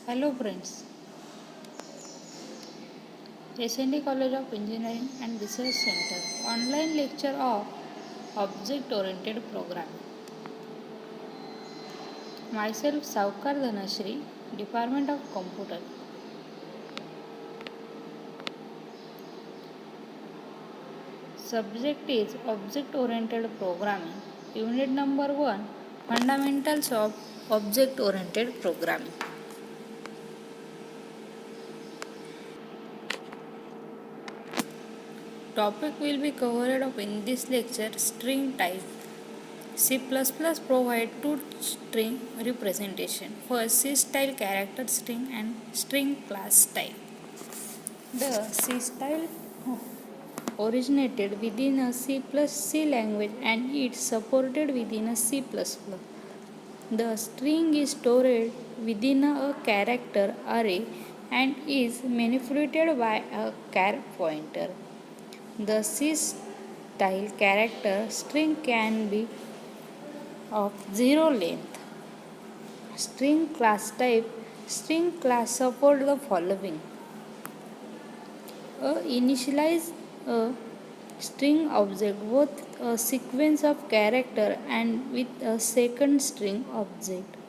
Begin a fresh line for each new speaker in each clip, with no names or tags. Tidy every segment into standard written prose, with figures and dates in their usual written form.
Hello friends, SND College of Engineering and Research Center online lecture of Object Oriented Programming. Myself Saukar Dhanashri, Department of Computer. Subject is Object Oriented Programming. Unit number 1, Fundamentals of Object Oriented Programming. Topic will be covered up in this lecture: string type. C++ provide two string representation. First, C style character string and string class type. The C style originated within a C plus C language and it's supported within a C++. The string is stored within a character array and is manipulated by a char pointer. The C style character string can be of 0 length. String class type. String class support the following: initialize a string object both a sequence of character and with a second string object.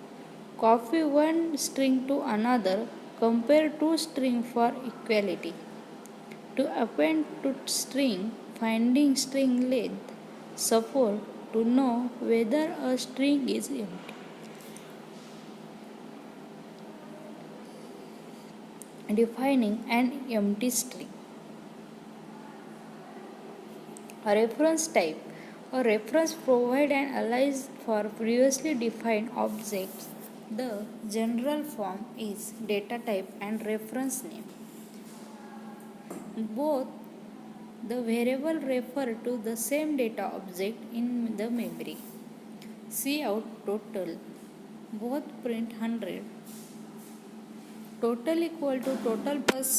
Copy one string to another. Compare two strings for equality. To append to string, finding string length. Support to know whether a string is empty. Defining an empty string. A reference type. A reference provides an alias for previously defined objects. The general form is data type and reference name. Both the variable refer to the same data object in the memory. Cout total. Both print 100. Total equal to total plus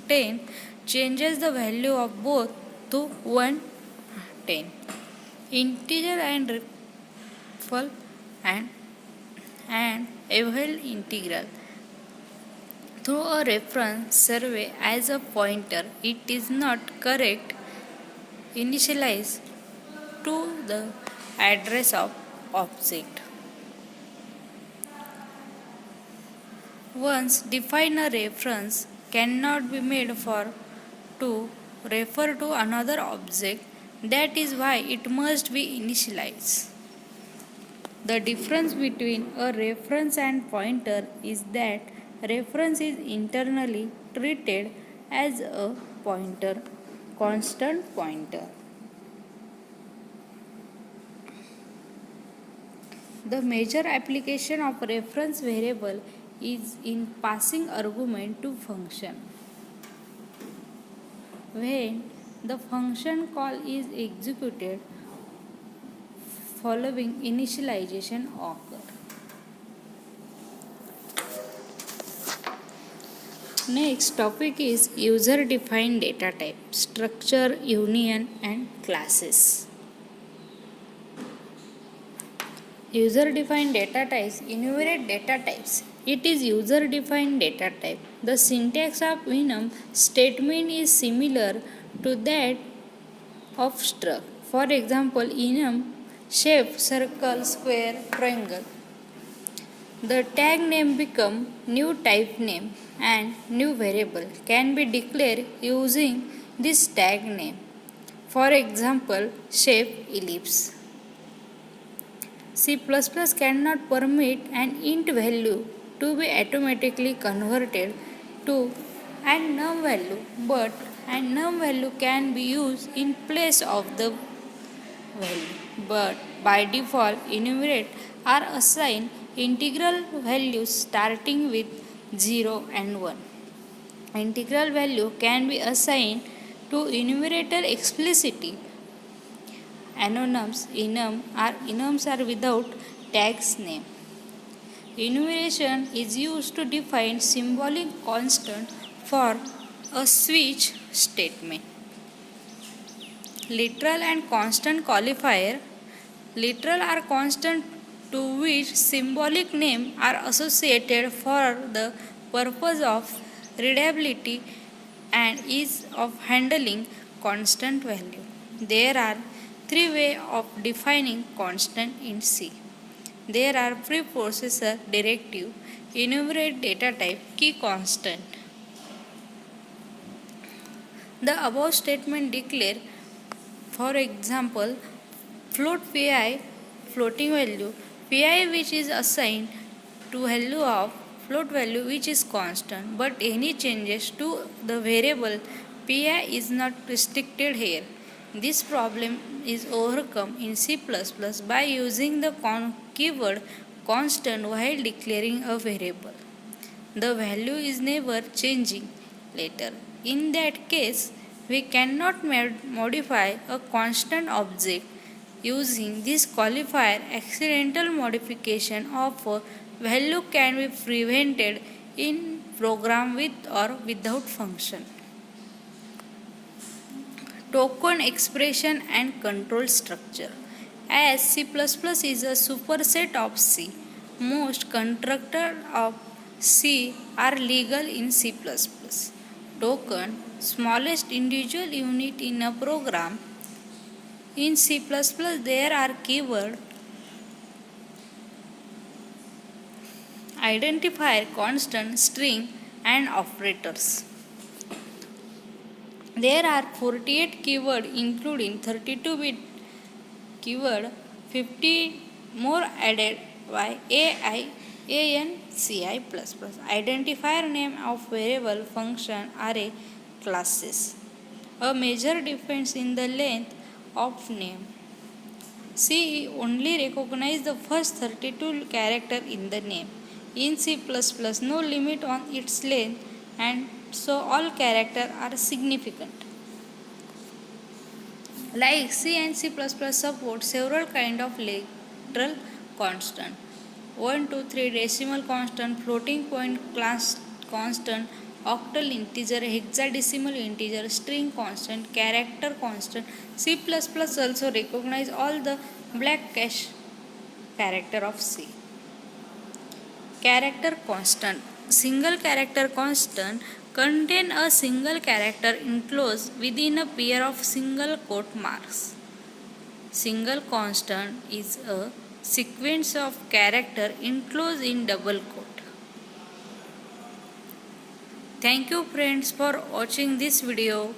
10 changes the value of both to 110. Integer and ripple and eval integral. Through a reference survey as a pointer, it is not correct initialize to the address of object. Once defined, a reference cannot be made for to refer to another object. That is why it must be initialized. The difference between a reference and pointer is that reference is internally treated as a pointer, constant pointer. The major application of reference variable is in passing argument to function. When the function call is executed, following initialization occur. Next topic is user defined data type, structure, union and classes. User defined data types enumerate data types. It is user defined data type. The syntax of enum statement is similar to that of struct. For example, enum shape circle, square, triangle. The tag name become new type name and new variable can be declared using this tag name. For example, shape ellipse. C++ cannot permit an int value to be automatically converted to an num value, but an num value can be used in place of the value. But by default, enumerate are assigned integral values starting with 0 and 1. Integral value can be assigned to enumerator explicitly. Enums are without tags name. Enumeration is used to define symbolic constant for a switch statement. Literal and constant qualifier. Literal are constant to which symbolic names are associated for the purpose of readability and ease of handling constant value. There are three ways of defining constant in C. There are preprocessor directive, enumerate data type, key constant. The above statement declare, for example, float pi floating value pi which is assigned to value of float value which is constant, but any changes to the variable pi is not restricted here. This problem is overcome in C++ by using the keyword constant while declaring a variable. The value is never changing later. In that case, we cannot modify a constant object using this qualifier. Accidental modification of a value can be prevented in program with or without function. Token expression and control structure. As C++ is a superset of C, most constructors of C are legal in C++. Token, smallest individual unit in a program. In C++, there are keyword, identifier, constant, string, and operators. There are 48 keywords including 32-bit keyword, 50 more added by ANCI++. Identifier name of variable, function, array, classes. A major difference in the length of name. C only recognizes the first 32 characters in the name. In C++, no limit on its length, and so all characters are significant. Like C and C++ support several kinds of literal constant. 1, 2, 3 decimal constant, floating point class constant, octal integer, hexadecimal integer, string constant, character constant. C++ also recognize all the black cache character of C. Character constant. Single character constant contain a single character enclosed within a pair of single quote marks. Single constant is a sequence of character enclosed in double quote. Thank you friends for watching this video.